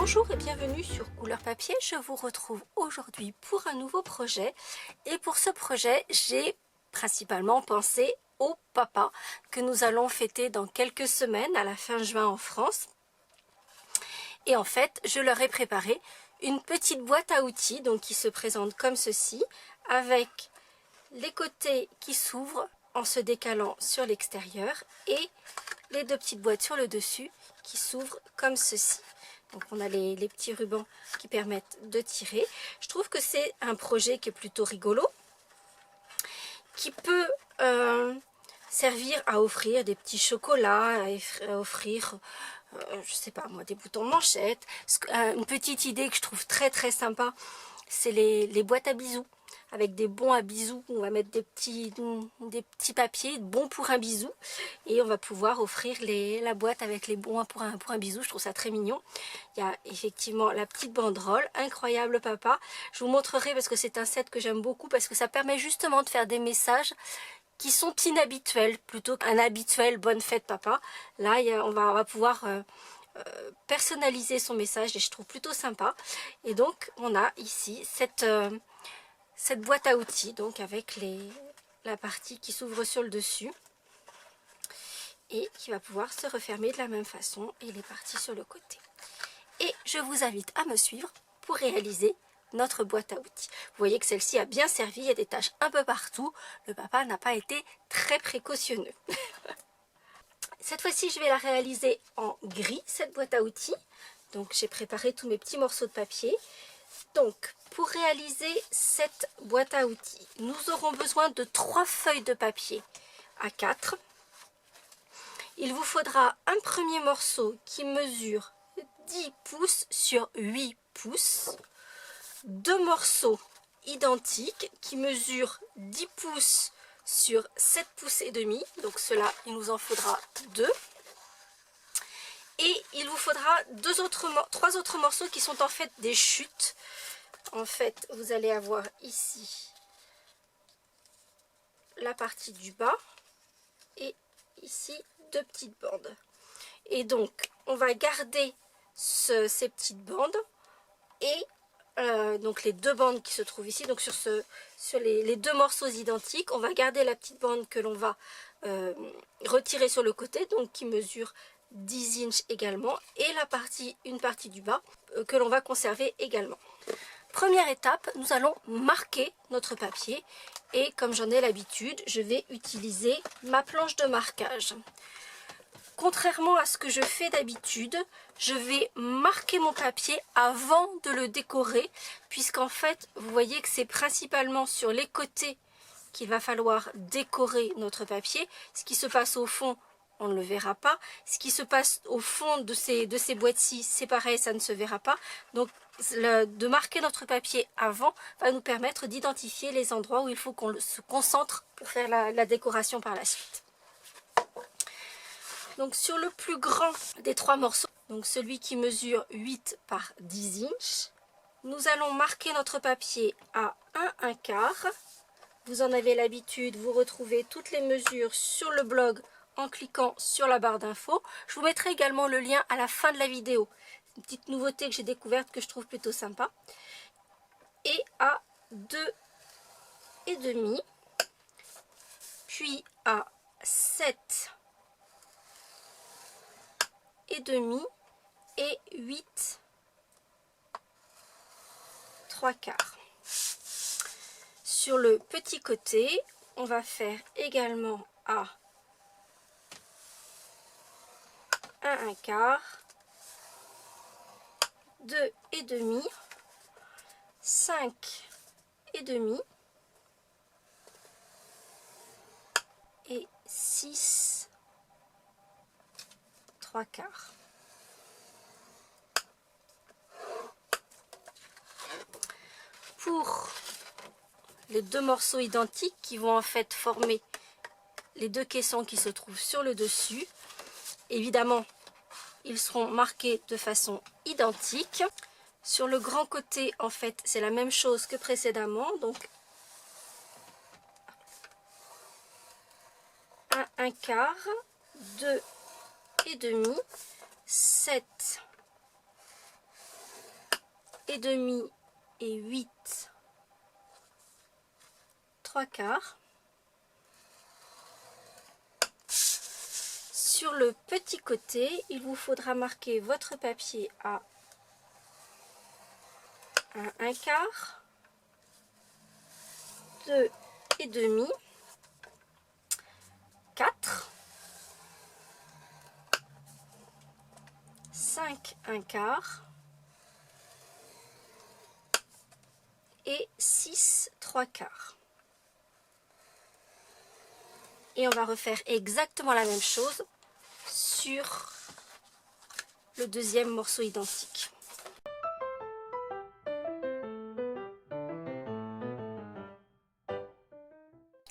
Bonjour et bienvenue sur Couleur Papier. Je vous retrouve aujourd'hui pour un nouveau projet. Et pour ce projet, j'ai principalement pensé au papa que nous allons fêter dans quelques semaines à la fin juin en France. Et en fait, je leur ai préparé une petite boîte à outils donc qui se présente comme ceci, avec les côtés qui s'ouvrent en se décalant sur l'extérieur et les deux petites boîtes sur le dessus qui s'ouvrent comme ceci. Donc on a les petits rubans qui permettent de tirer. Je trouve que c'est un projet qui est plutôt rigolo, qui peut servir à offrir des petits chocolats, à offrir, je sais pas moi, des boutons de manchette. Une petite idée que je trouve très sympa, c'est les boîtes à bisous. Avec des bons à bisous, on va mettre des petits papiers, bons pour un bisou. Et on va pouvoir offrir la boîte avec les bons pour un bisou. Je trouve ça très mignon. Il y a effectivement la petite banderole, incroyable papa. Je vous montrerai parce que c'est un set que j'aime beaucoup, parce que ça permet justement de faire des messages qui sont inhabituels, plutôt qu'un habituel bonne fête papa. Là, on va pouvoir personnaliser son message et je trouve plutôt sympa. Et donc, on a ici cette boîte à outils, donc avec la partie qui s'ouvre sur le dessus et qui va pouvoir se refermer de la même façon et les parties sur le côté. Et je vous invite à me suivre pour réaliser notre boîte à outils. Vous voyez que celle-ci a bien servi, il y a des taches un peu partout. Le papa n'a pas été très précautionneux. Cette fois-ci, je vais la réaliser en gris, cette boîte à outils. Donc j'ai préparé tous mes petits morceaux de papier. Donc, pour réaliser cette boîte à outils, nous aurons besoin de 3 feuilles de papier A4. Il vous faudra un premier morceau qui mesure 10 pouces sur 8 pouces. 2 morceaux identiques qui mesurent 10 pouces sur 7 pouces et demi. Donc cela, il nous en faudra 2. Et il vous faudra 3 autres morceaux qui sont en fait des chutes. En fait, vous allez avoir ici la partie du bas et ici 2 petites bandes. Et donc, on va garder ces petites bandes et donc les 2 bandes qui se trouvent ici. Donc sur les 2 morceaux identiques, on va garder la petite bande que l'on va retirer sur le côté, donc qui mesure 10 inches également, et une partie du bas que l'on va conserver également. Première étape, nous allons marquer notre papier et comme j'en ai l'habitude, je vais utiliser ma planche de marquage. Contrairement à ce que je fais d'habitude, je vais marquer mon papier avant de le décorer, puisqu'en fait, vous voyez que c'est principalement sur les côtés qu'il va falloir décorer notre papier. Ce qui se passe au fond, on ne le verra pas. Ce qui se passe au fond de ces boîtes-ci, c'est pareil, ça ne se verra pas. Donc, de marquer notre papier avant va nous permettre d'identifier les endroits où il faut qu'on se concentre pour faire la décoration par la suite. Donc sur le plus grand des 3 morceaux, donc celui qui mesure 8 par 10 inches, nous allons marquer notre papier à 1/4. Vous en avez l'habitude, vous retrouvez toutes les mesures sur le blog en cliquant sur la barre d'infos. Je vous mettrai également le lien à la fin de la vidéo. C'est une petite nouveauté que j'ai découverte que je trouve plutôt sympa. Et à 2,5, puis à 7,5 et 8 3/4. Sur le petit côté, on va faire également à 1/4, 2,5, 5,5 et 6 3/4. Pour les 2 morceaux identiques qui vont en fait former les 2 caissons qui se trouvent sur le dessus, évidemment ils seront marqués de façon identique. Sur le grand côté, en fait, c'est la même chose que précédemment, donc 1/4, 2,5, 7 et demi et 8 3/4. Sur le petit côté, il vous faudra marquer votre papier à un 1/4, 2 et demi, 4, 5 1/4 et 6 3/4. Et on va refaire exactement la même chose sur le deuxième morceau identique.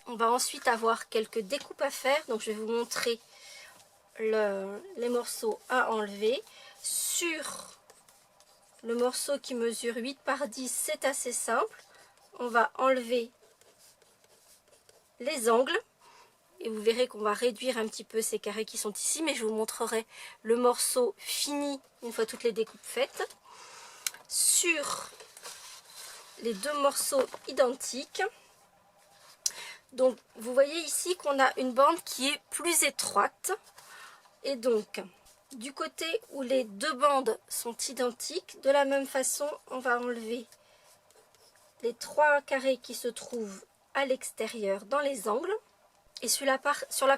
On va ensuite avoir quelques découpes à faire, donc je vais vous montrer les morceaux à enlever. Sur le morceau qui mesure 8 par 10, c'est assez simple. On va enlever les angles et vous verrez qu'on va réduire un petit peu ces carrés qui sont ici, mais je vous montrerai le morceau fini une fois toutes les découpes faites. Sur les deux morceaux identiques, donc vous voyez ici qu'on a une bande qui est plus étroite, et donc du côté où les deux bandes sont identiques, de la même façon on va enlever les 3 carrés qui se trouvent à l'extérieur dans les angles, et sur la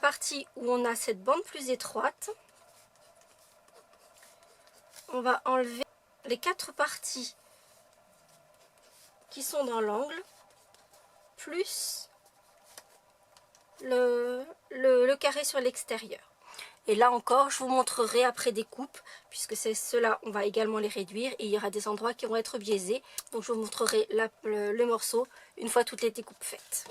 partie où on a cette bande plus étroite, on va enlever les 4 parties qui sont dans l'angle plus le carré sur l'extérieur. Et là encore, je vous montrerai après des coupes, puisque c'est cela, on va également les réduire et il y aura des endroits qui vont être biaisés. Donc je vous montrerai le morceau une fois toutes les découpes faites.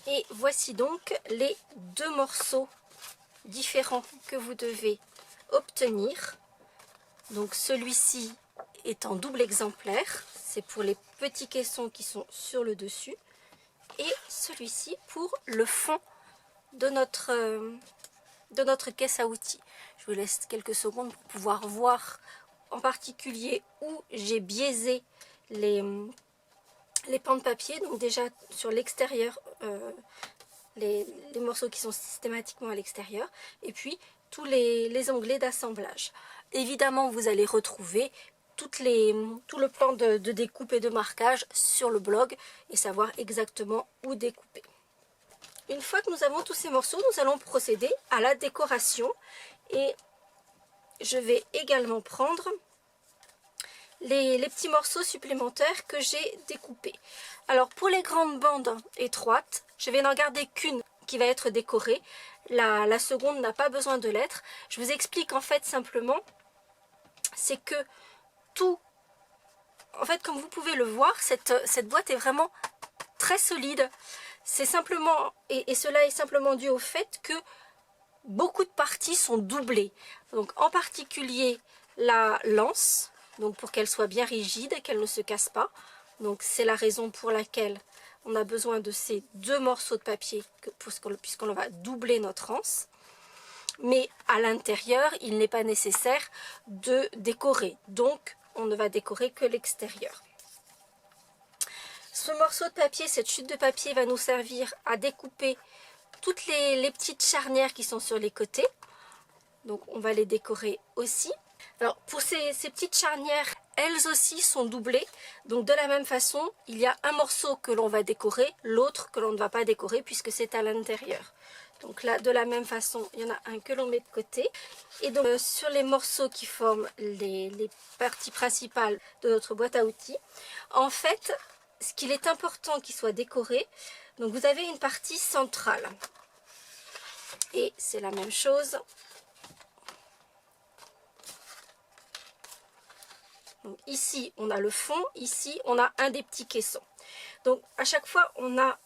Et voici donc les deux morceaux différents que vous devez obtenir. Donc celui-ci est en double exemplaire, c'est pour les petits caissons qui sont sur le dessus, et celui-ci pour le fond de notre caisse à outils. Je vous laisse quelques secondes pour pouvoir voir en particulier où j'ai biaisé les pans de papier. Donc déjà sur l'extérieur, les morceaux qui sont systématiquement à l'extérieur, et puis tous les onglets d'assemblage. Évidemment, vous allez retrouver tout le plan de découpe et de marquage sur le blog et savoir exactement où découper. Une fois que nous avons tous ces morceaux, nous allons procéder à la décoration, et je vais également prendre les petits morceaux supplémentaires que j'ai découpés. Alors pour les grandes bandes étroites, je vais n'en garder qu'une qui va être décorée. La seconde n'a pas besoin de l'être. Je vous explique en fait simplement, c'est que tout, en fait comme vous pouvez le voir, cette boîte est vraiment très solide. C'est simplement, et cela est simplement dû au fait que beaucoup de parties sont doublées. Donc en particulier la lance, donc pour qu'elle soit bien rigide et qu'elle ne se casse pas. Donc c'est la raison pour laquelle on a besoin de ces deux morceaux de papier puisqu'on va doubler notre anse. Mais à l'intérieur, il n'est pas nécessaire de décorer. Donc on ne va décorer que l'extérieur. Ce morceau de papier, cette chute de papier va nous servir à découper toutes les petites charnières qui sont sur les côtés. Donc on va les décorer aussi. Alors pour ces petites charnières, elles aussi sont doublées. Donc de la même façon, il y a un morceau que l'on va décorer, l'autre que l'on ne va pas décorer puisque c'est à l'intérieur. Donc là, de la même façon, il y en a un que l'on met de côté. Et donc, sur les morceaux qui forment les parties principales de notre boîte à outils, en fait, ce qu'il est important qu'il soit décoré, donc vous avez une partie centrale. Et c'est la même chose. Donc ici, on a le fond. Ici, on a un des petits caissons. Donc, à chaque fois, on a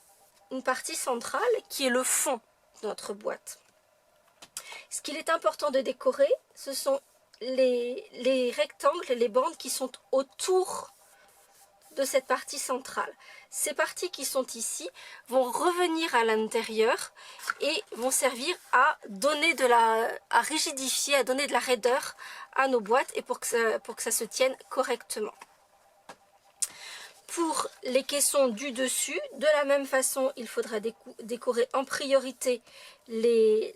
une partie centrale qui est le fond de notre boîte. Ce qu'il est important de décorer, ce sont les rectangles, les bandes qui sont autour de cette partie centrale. Ces parties qui sont ici vont revenir à l'intérieur et vont servir à donner à rigidifier, à donner de la raideur à nos boîtes et pour que ça se tienne correctement. Pour les caissons du dessus, de la même façon, il faudra décorer en priorité les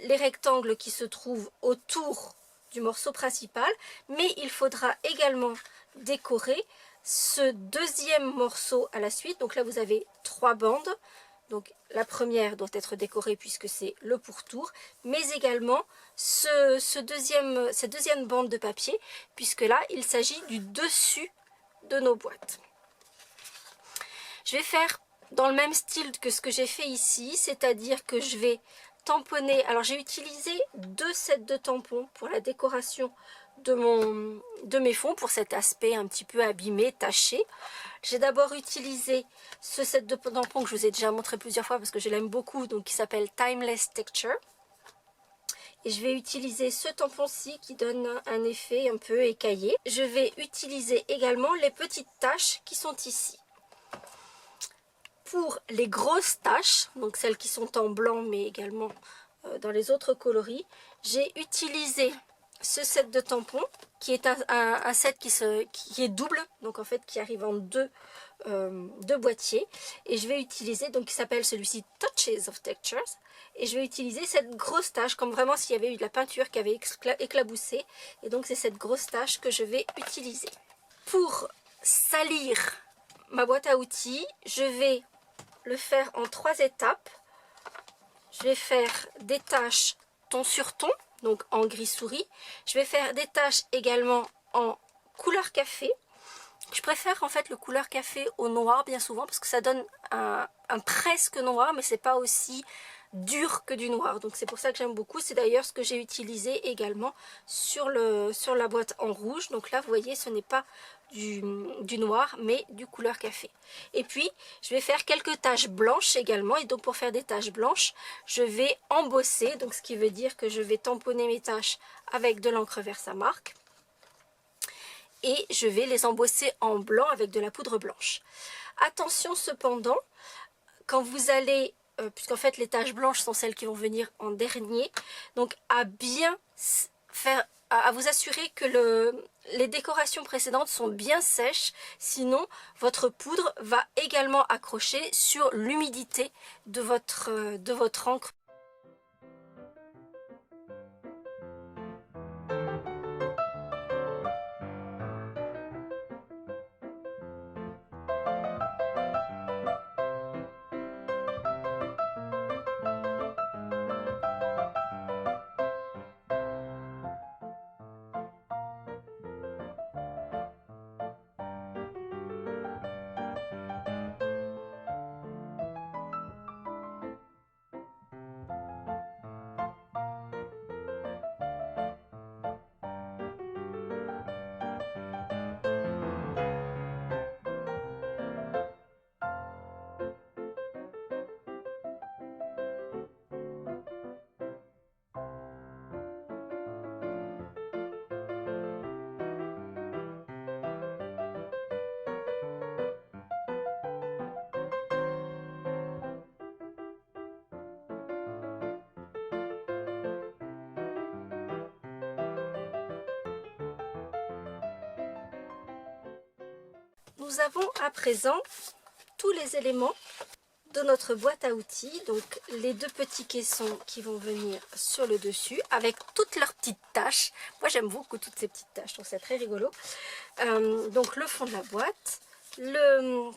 rectangles qui se trouvent autour du morceau principal, mais il faudra également décorer ce deuxième morceau à la suite. Donc là, vous avez 3 bandes. Donc la première doit être décorée puisque c'est le pourtour, mais également cette deuxième bande de papier, puisque là, il s'agit du dessus de nos boîtes. Je vais faire dans le même style que ce que j'ai fait ici, c'est-à-dire que je vais tamponner. Alors j'ai utilisé 2 sets de tampons pour la décoration de mes fonds, pour cet aspect un petit peu abîmé, taché. J'ai d'abord utilisé ce set de tampons que je vous ai déjà montré plusieurs fois parce que je l'aime beaucoup, donc qui s'appelle Timeless Texture. Et je vais utiliser ce tampon-ci qui donne un effet un peu écaillé. Je vais utiliser également les petites taches qui sont ici. Pour les grosses taches, donc celles qui sont en blanc mais également dans les autres coloris, j'ai utilisé ce set de tampons qui est un set qui est double, donc en fait qui arrive en deux boîtiers, et je vais utiliser, donc qui s'appelle celui-ci Touches of Textures, et je vais utiliser cette grosse tache comme vraiment s'il y avait eu de la peinture qui avait éclaboussé, et donc c'est cette grosse tache que je vais utiliser. Pour salir ma boîte à outils, je vais le faire en 3 étapes. Je vais faire des taches ton sur ton, donc en gris souris. Je vais faire des taches également en couleur café. Je préfère en fait le couleur café au noir bien souvent parce que ça donne un presque noir, mais c'est pas aussi dur que du noir. Donc c'est pour ça que j'aime beaucoup. C'est d'ailleurs ce que j'ai utilisé également sur la boîte en rouge. Donc là vous voyez, ce n'est pas du noir mais du couleur café. Et puis je vais faire quelques taches blanches également, et donc pour faire des taches blanches je vais embosser, donc ce qui veut dire que je vais tamponner mes taches avec de l'encre Versamark et je vais les embosser en blanc avec de la poudre blanche. Attention cependant, quand vous allez puisqu'en fait les taches blanches sont celles qui vont venir en dernier, donc à bien faire, à vous assurer que les décorations précédentes sont bien sèches, sinon votre poudre va également accrocher sur l'humidité de votre encre. Nous avons à présent tous les éléments de notre boîte à outils, donc les 2 petits caissons qui vont venir sur le dessus avec toutes leurs petites taches. Moi j'aime beaucoup toutes ces petites taches, je trouve ça très rigolo. Donc le fond de la boîte, le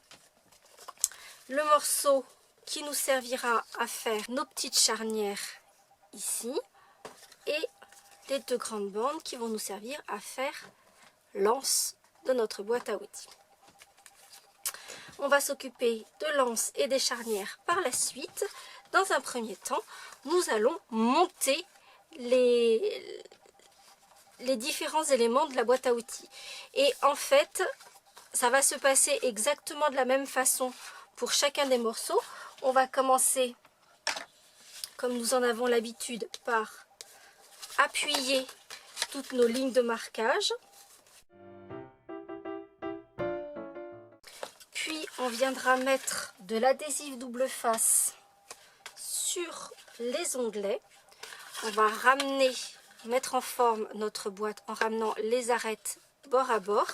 morceau qui nous servira à faire nos petites charnières ici et les 2 grandes bandes qui vont nous servir à faire l'anse de notre boîte à outils. On va s'occuper de l'anse et des charnières par la suite. Dans un premier temps, nous allons monter les différents éléments de la boîte à outils. Et en fait, ça va se passer exactement de la même façon pour chacun des morceaux. On va commencer, comme nous en avons l'habitude, par appuyer toutes nos lignes de marquage. Puis on viendra mettre de l'adhésif double face sur les onglets. On va mettre en forme notre boîte en ramenant les arêtes bord à bord.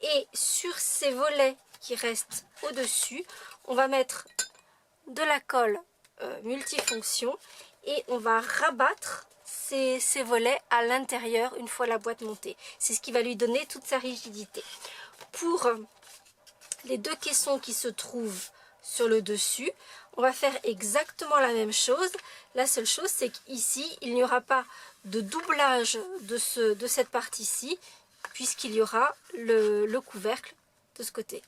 Et sur ces volets qui restent au-dessus, on va mettre de la colle multifonction et on va rabattre ces volets à l'intérieur une fois la boîte montée. C'est ce qui va lui donner toute sa rigidité. Pour les 2 caissons qui se trouvent sur le dessus, on va faire exactement la même chose. La seule chose, c'est qu'ici, il n'y aura pas de doublage de cette partie-ci, puisqu'il y aura le couvercle de ce côté.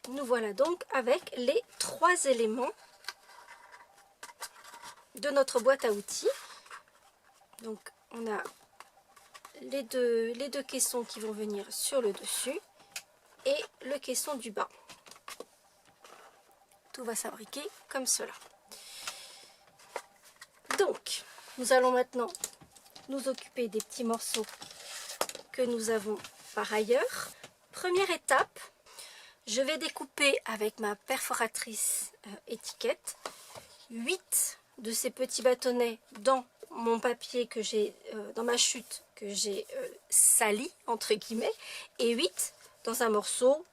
Nous voilà donc avec les 3 éléments de notre boîte à outils. Donc on a les deux caissons qui vont venir sur le dessus et le caisson du bas. Tout va s'abriquer comme cela. Donc nous allons maintenant nous occuper des petits morceaux que nous avons par ailleurs. Première étape, je vais découper avec ma perforatrice étiquette 8 de ces petits bâtonnets dans mon papier que j'ai, dans ma chute que j'ai sali entre guillemets, et 8 dans un morceau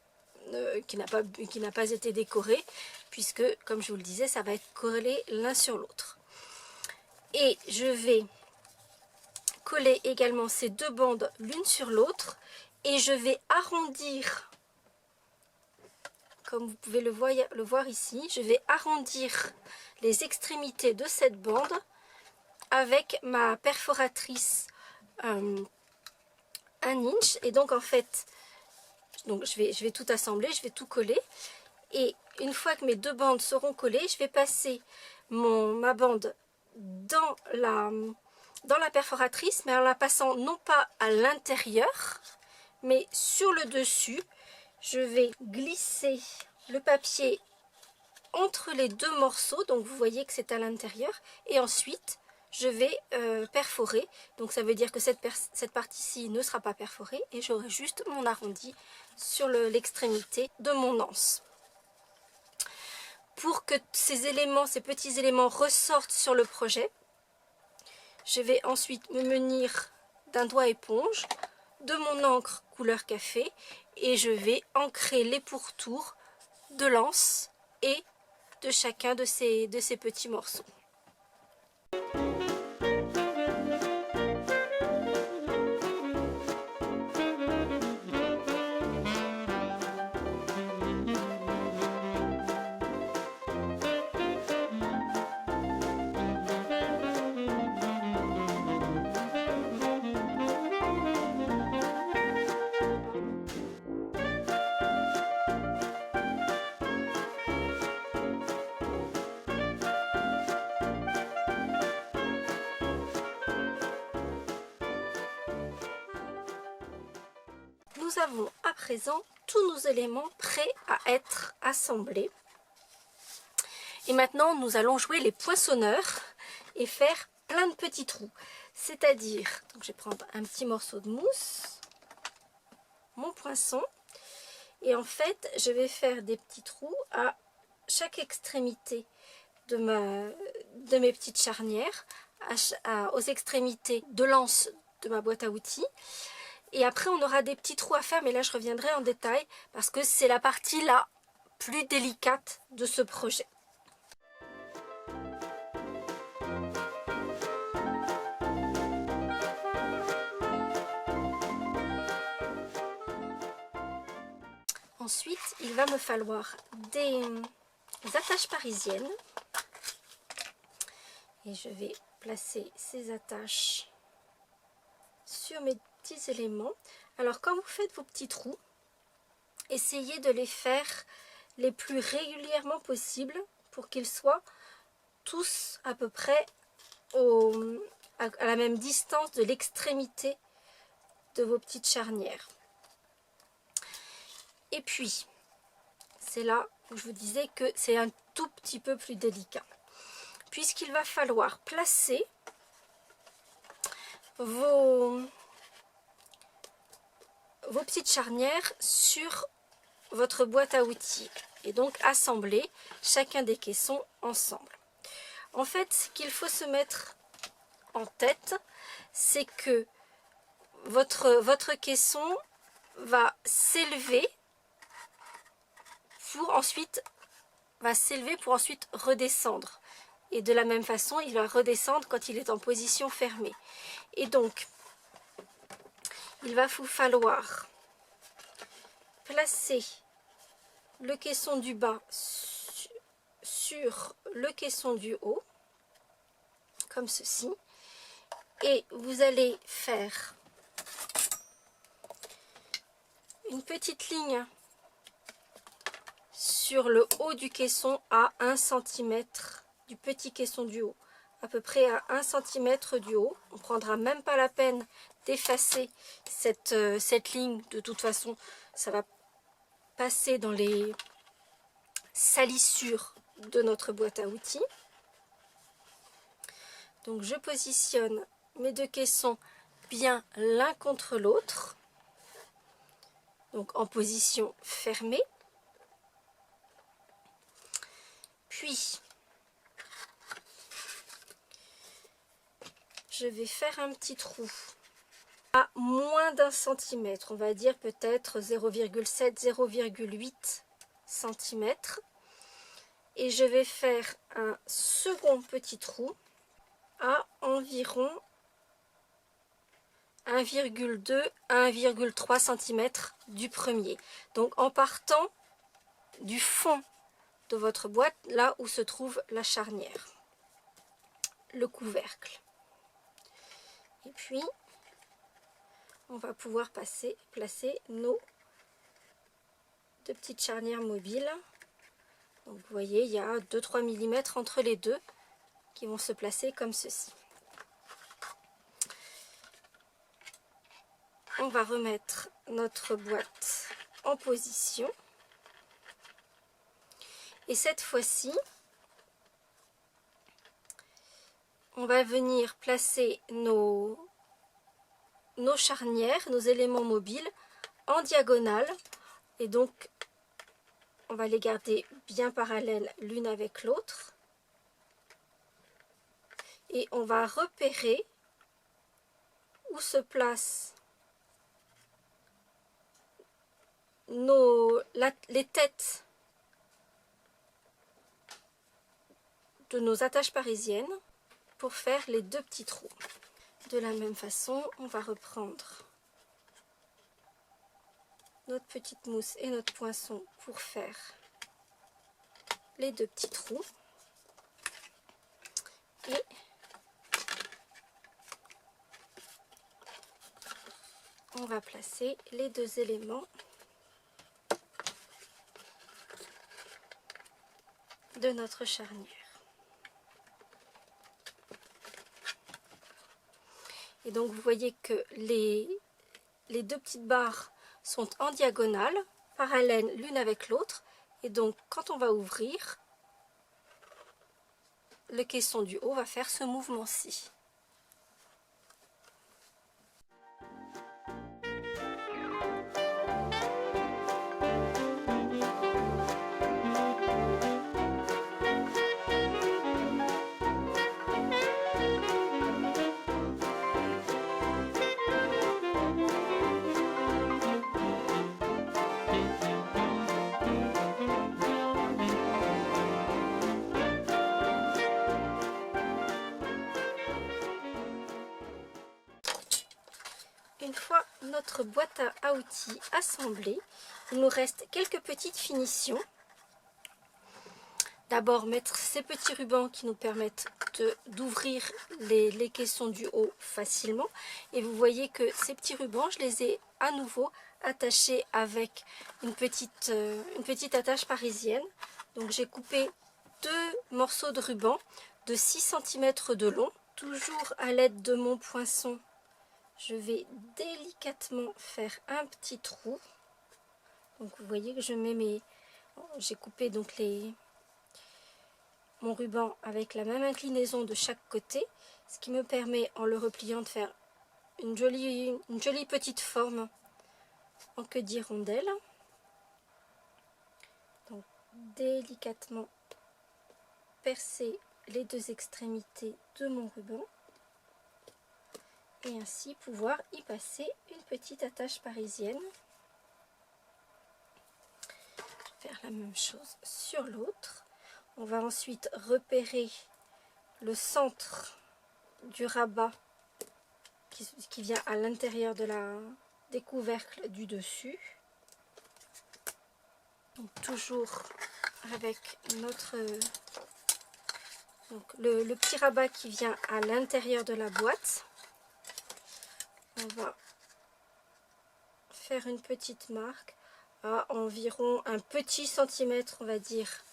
qui n'a pas été décoré, puisque comme je vous le disais, ça va être collé l'un sur l'autre. Et je vais coller également ces 2 bandes l'une sur l'autre et je vais arrondir. Comme vous pouvez le voir ici, je vais arrondir les extrémités de cette bande avec ma perforatrice 1 inch. Et donc en fait, je vais tout assembler, je vais tout coller. Et une fois que mes 2 bandes seront collées, je vais passer ma bande dans la perforatrice, mais en la passant non pas à l'intérieur, mais sur le dessus. Je vais glisser le papier entre les 2 morceaux, donc vous voyez que c'est à l'intérieur, et ensuite je vais perforer. Donc ça veut dire que cette partie-ci ne sera pas perforée et j'aurai juste mon arrondi sur l'extrémité de mon anse. Pour que ces petits éléments ressortent sur le projet, je vais ensuite me munir d'un doigt éponge, de mon encre couleur café, et je vais ancrer les pourtours de l'anse et de chacun de ces petits morceaux. Nous avons à présent tous nos éléments prêts à être assemblés. Et maintenant, nous allons jouer les poinçonneurs et faire plein de petits trous. C'est-à-dire, donc je vais prendre un petit morceau de mousse, mon poinçon, Et en fait, je vais faire des petits trous à chaque extrémité de mes petites charnières, aux extrémités de l'anse de ma boîte à outils. Et après, on aura des petits trous à faire, mais là, je reviendrai en détail parce que c'est la partie la plus délicate de ce projet. Ensuite, il va me falloir des attaches parisiennes. Et je vais placer ces attaches sur mes petits éléments. Alors, quand vous faites vos petits trous, essayez de les faire les plus régulièrement possible pour qu'ils soient tous à peu près à la même distance de l'extrémité de vos petites charnières. Et puis, c'est là où je vous disais que c'est un tout petit peu plus délicat. Puisqu'il va falloir placer vos petites charnières sur votre boîte à outils et donc assembler chacun des caissons ensemble. En fait, ce qu'il faut se mettre en tête, c'est que votre caisson va s'élever pour ensuite redescendre. Et de la même façon, il va redescendre quand il est en position fermée. Et donc, il va vous falloir placer le caisson du bas sur le caisson du haut, comme ceci. Et vous allez faire une petite ligne sur le haut du caisson à 1 cm du petit caisson du haut, à peu près à 1 cm du haut. On ne prendra même pas la peine d'effacer cette ligne, de toute façon ça va passer dans les salissures de notre boîte à outils. Donc je positionne mes deux caissons bien l'un contre l'autre, donc en position fermée. Puis je vais faire un petit trou à moins d'1 centimètre, on va dire peut-être 0,7-0,8 cm. Et je vais faire un second petit trou à environ 1,2-1,3 cm du premier. Donc en partant du fond de votre boîte, là où se trouve la charnière, le couvercle. Et puis, on va pouvoir placer nos deux petites charnières mobiles. Donc vous voyez, il y a 2-3 mm entre les deux qui vont se placer comme ceci. On va remettre notre boîte en position. Et cette fois-ci, on va venir placer nos charnières, nos éléments mobiles en diagonale. Et donc, on va les garder bien parallèles l'une avec l'autre. Et on va repérer où se placent les têtes de nos attaches parisiennes pour faire les deux petits trous. De la même façon, on va reprendre notre petite mousse et notre poinçon pour faire les deux petits trous. Et on va placer les deux éléments de notre charnière. Et donc vous voyez que les deux petites barres sont en diagonale, parallèles l'une avec l'autre. Et donc quand on va ouvrir, le caisson du haut va faire ce mouvement-ci. fois notre boîte à outils assemblée, il nous reste quelques petites finitions. D'abord mettre ces petits rubans qui nous permettent d'ouvrir les caissons du haut facilement. Et vous voyez que ces petits rubans, je les ai à nouveau attachés avec une petite attache parisienne. Donc j'ai coupé 2 morceaux de ruban de 6 cm de long. Toujours à l'aide de mon poinçon, je vais délicatement faire un petit trou. Donc vous voyez que je mets j'ai coupé donc mon ruban avec la même inclinaison de chaque côté, ce qui me permet en le repliant de faire une jolie petite forme en queue d'hirondelle. Donc délicatement percer les 2 extrémités de mon ruban et ainsi pouvoir y passer une petite attache parisienne. Je vais faire la même chose sur l'autre. On va ensuite repérer le centre du rabat qui vient à l'intérieur des couvercles du dessus. Donc toujours avec le petit rabat qui vient à l'intérieur de la boîte. On va faire une petite marque à environ un petit centimètre, on va dire,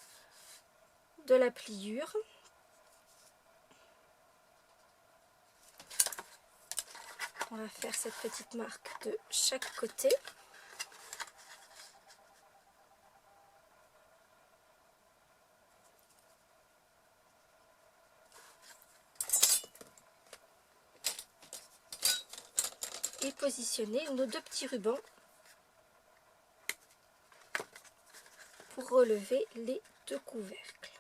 de la pliure. On va faire cette petite marque de chaque côté. Et positionner nos 2 petits rubans pour relever les 2 couvercles.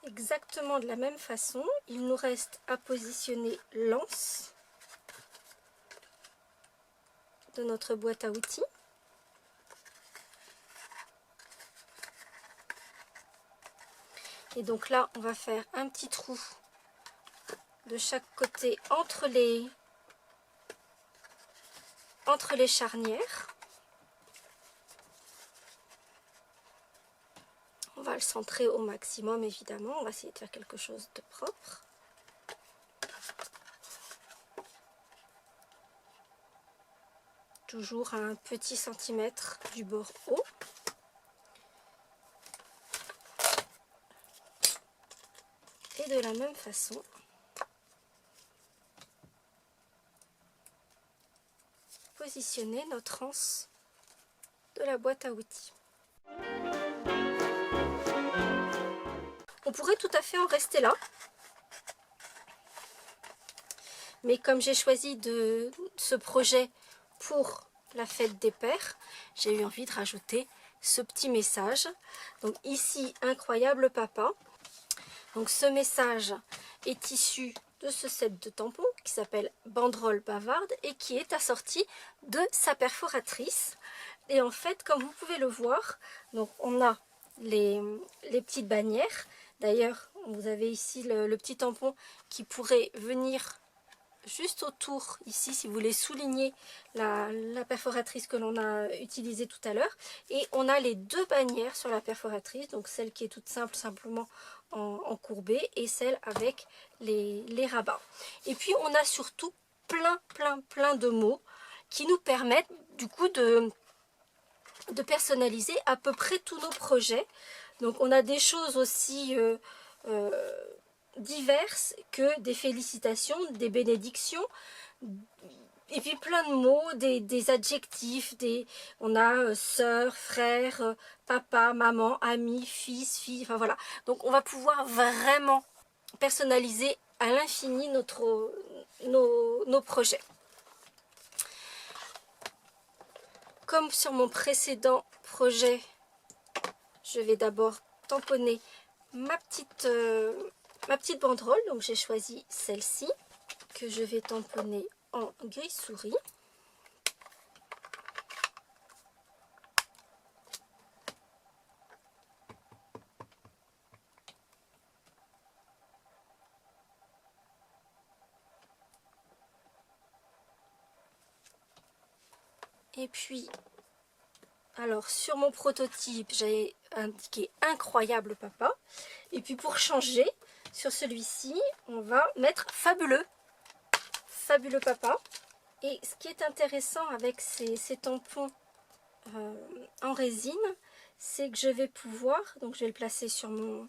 Exactement de la même façon, il nous reste à positionner l'anse de notre boîte à outils. Et donc là, on va faire un petit trou de chaque côté entre les charnières. On va le centrer au maximum évidemment, on va essayer de faire quelque chose de propre. Toujours à un petit centimètre du bord haut. Et de la même façon, positionner notre anse de la boîte à outils. On pourrait tout à fait en rester là, mais comme j'ai choisi ce projet pour la fête des pères, j'ai eu envie de rajouter ce petit message. Donc ici, incroyable papa. Donc ce message est issu de ce set de tampons qui s'appelle Banderole bavarde et qui est assorti de sa perforatrice. Et en fait, comme vous pouvez le voir, donc on a les petites bannières. D'ailleurs, vous avez ici le petit tampon qui pourrait venir juste autour ici si vous voulez souligner la perforatrice que l'on a utilisée tout à l'heure. Et on a les 2 bannières sur la perforatrice, donc celle qui est toute simple simplement en courbé et celle avec les rabats. Et puis on a surtout plein de mots qui nous permettent du coup de personnaliser à peu près tous nos projets. Donc on a des choses aussi diverses que des félicitations, des bénédictions, et puis plein de mots, des adjectifs, on a sœur, frère, papa, maman, ami, fils, fille, enfin voilà. Donc on va pouvoir vraiment personnaliser à l'infini nos projets. Comme sur mon précédent projet, je vais d'abord tamponner ma petite banderole. Donc j'ai choisi celle-ci que je vais tamponner en gris souris. Et puis, alors sur mon prototype, j'avais indiqué incroyable papa. Et puis pour changer, sur celui-ci, on va mettre fabuleux. Fabuleux papa. Et ce qui est intéressant avec ces tampons en résine, c'est que je vais pouvoir, donc je vais le placer sur mon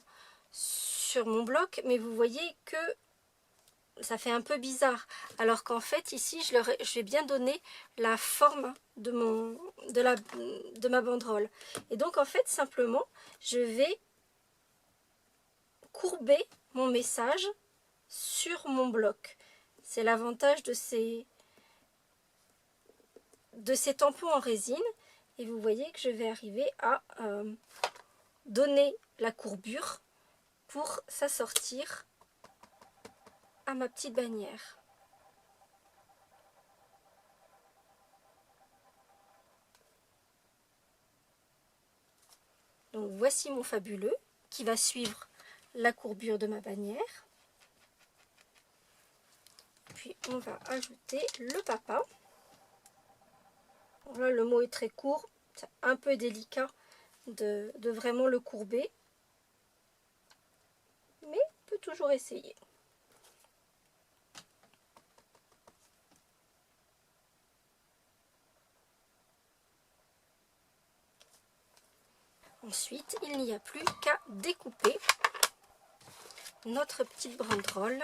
bloc, mais vous voyez que ça fait un peu bizarre, alors qu'en fait ici je vais bien donner la forme de ma banderole. Et donc en fait simplement je vais courber mon message sur mon bloc. C'est l'avantage de ces tampons en résine. Et vous voyez que je vais arriver à donner la courbure pour s'assortir à ma petite bannière. Donc voici mon fabuleux qui va suivre la courbure de ma bannière. Puis on va ajouter le papa. Bon, là le mot est très court, c'est un peu délicat de vraiment le courber, mais on peut toujours essayer. Ensuite, il n'y a plus qu'à découper notre petite banderole.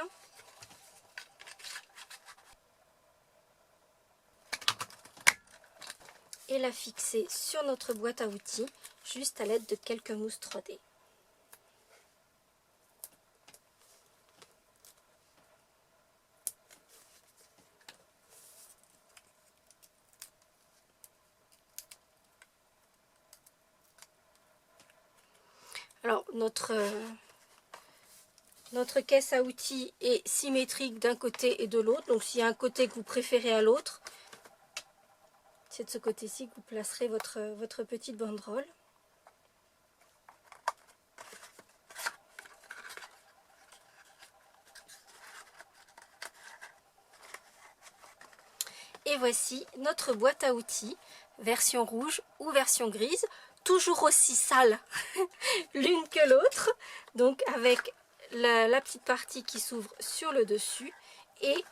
Et la fixer sur notre boîte à outils, juste à l'aide de quelques mousses 3D. Alors, notre caisse à outils est symétrique d'un côté et de l'autre. Donc, s'il y a un côté que vous préférez à l'autre, c'est de ce côté-ci que vous placerez votre petite banderole. Et voici notre boîte à outils, version rouge ou version grise, toujours aussi sale l'une que l'autre, donc avec la petite partie qui s'ouvre sur le dessus et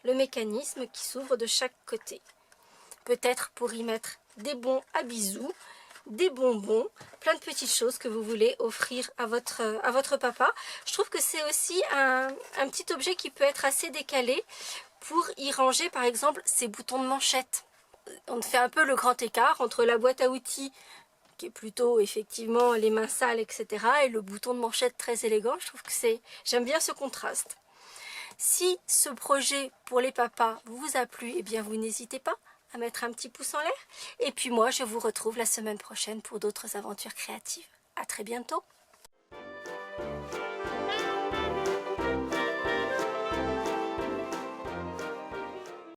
le mécanisme qui s'ouvre de chaque côté. Peut-être pour y mettre des bons à bisous, des bonbons, plein de petites choses que vous voulez offrir à votre papa. Je trouve que c'est aussi un petit objet qui peut être assez décalé pour y ranger par exemple ses boutons de manchette. On fait un peu le grand écart entre la boîte à outils qui est plutôt effectivement les mains sales, etc. et le bouton de manchette très élégant. Je trouve que j'aime bien ce contraste. Si ce projet pour les papas vous a plu, eh bien vous n'hésitez pas à mettre un petit pouce en l'air. Et puis moi, je vous retrouve la semaine prochaine pour d'autres aventures créatives. À très bientôt.